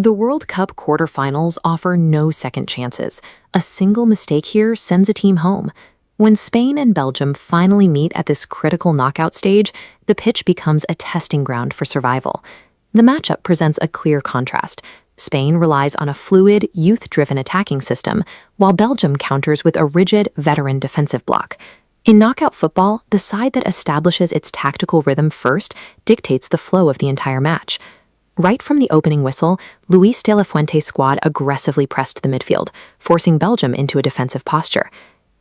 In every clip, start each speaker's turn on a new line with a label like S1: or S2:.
S1: The World Cup quarterfinals offer no second chances. A single mistake here sends a team home. When Spain and Belgium finally meet at this critical knockout stage, the pitch becomes a testing ground for survival. The matchup presents a clear contrast. Spain relies on a fluid, youth-driven attacking system, while Belgium counters with a rigid, veteran defensive block. In knockout football, the side that establishes its tactical rhythm first dictates the flow of the entire match. Right from the opening whistle, Luis de la Fuente's squad aggressively pressed the midfield, forcing Belgium into a defensive posture.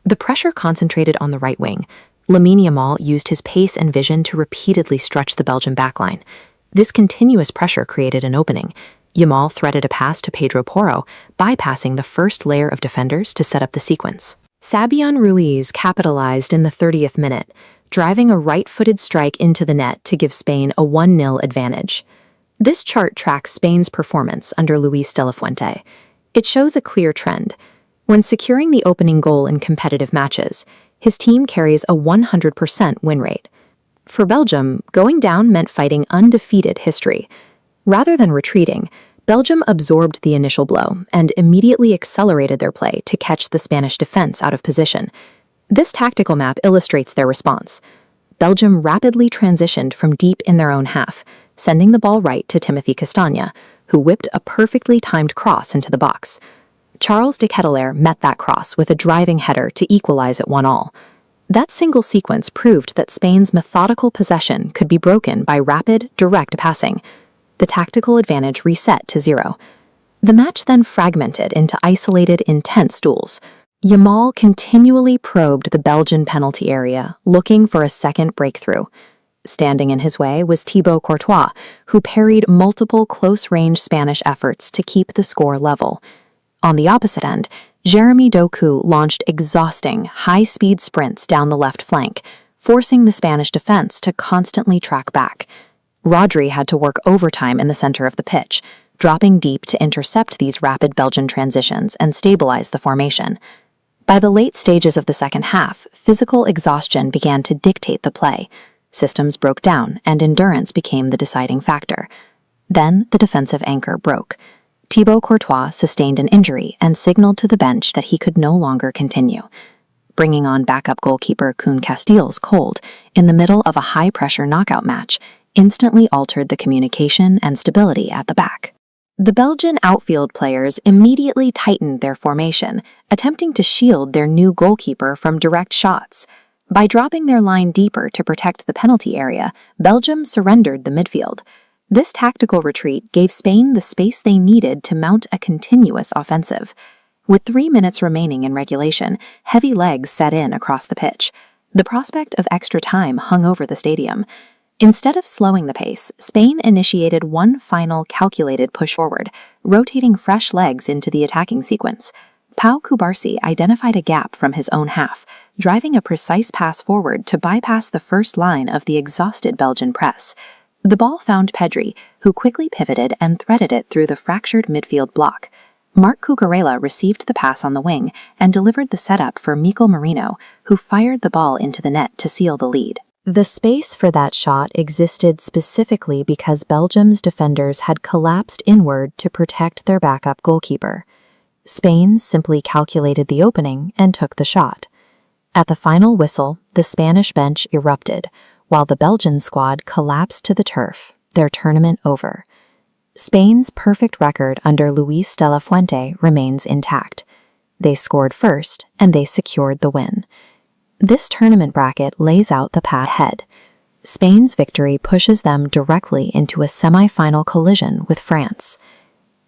S1: The pressure concentrated on the right wing. Lamine Yamal used his pace and vision to repeatedly stretch the Belgian backline. This continuous pressure created an opening. Yamal threaded a pass to Pedro Porro, bypassing the first layer of defenders to set up the sequence. Fabián Ruiz capitalized in the 30th minute, driving a right-footed strike into the net to give Spain a 1-0 advantage. This chart tracks Spain's performance under Luis de la Fuente. It shows a clear trend. When securing the opening goal in competitive matches, his team carries a 100% win rate. For Belgium, going down meant fighting undefeated history. Rather than retreating, Belgium absorbed the initial blow and immediately accelerated their play to catch the Spanish defense out of position. This tactical map illustrates their response. Belgium rapidly transitioned from deep in their own half, sending the ball right to Timothy Castagne, who whipped a perfectly timed cross into the box. Charles De Ketelaere met that cross with a driving header to equalize at 1-1. That single sequence proved that Spain's methodical possession could be broken by rapid, direct passing. The tactical advantage reset to 0. The match then fragmented into isolated, intense duels. Yamal continually probed the Belgian penalty area, looking for a second breakthrough. Standing in his way was Thibaut Courtois, who parried multiple close-range Spanish efforts to keep the score level. On the opposite end, Jeremy Doku launched exhausting, high-speed sprints down the left flank, forcing the Spanish defense to constantly track back. Rodri had to work overtime in the center of the pitch, dropping deep to intercept these rapid Belgian transitions and stabilize the formation. By the late stages of the second half, physical exhaustion began to dictate the play. Systems broke down, and endurance became the deciding factor. Then the defensive anchor broke. Thibaut Courtois sustained an injury and signaled to the bench that he could no longer continue. Bringing on backup goalkeeper Koen Casteels cold in the middle of a high-pressure knockout match instantly altered the communication and stability at the back. The Belgian outfield players immediately tightened their formation, attempting to shield their new goalkeeper from direct shots. By dropping their line deeper to protect the penalty area, Belgium surrendered the midfield. This tactical retreat gave Spain the space they needed to mount a continuous offensive. With 3 minutes remaining in regulation, heavy legs set in across the pitch. The prospect of extra time hung over the stadium. Instead of slowing the pace, Spain initiated one final calculated push forward, rotating fresh legs into the attacking sequence. Pau Cubarsí identified a gap from his own half, driving a precise pass forward to bypass the first line of the exhausted Belgian press. The ball found Pedri, who quickly pivoted and threaded it through the fractured midfield block. Marc Cucurella received the pass on the wing and delivered the setup for Mikel Merino, who fired the ball into the net to seal the lead. The space for that shot existed specifically because Belgium's defenders had collapsed inward to protect their backup goalkeeper. Spain simply calculated the opening and took the shot. At the final whistle, the Spanish bench erupted, while the Belgian squad collapsed to the turf, their tournament over. Spain's perfect record under Luis de la Fuente remains intact. They scored first, and they secured the win. This tournament bracket lays out the path ahead. Spain's victory pushes them directly into a semi-final collision with France.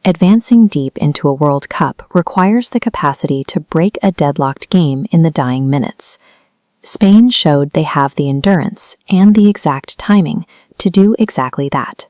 S1: Advancing deep into a World Cup requires the capacity to break a deadlocked game in the dying minutes. Spain showed they have the endurance and the exact timing to do exactly that.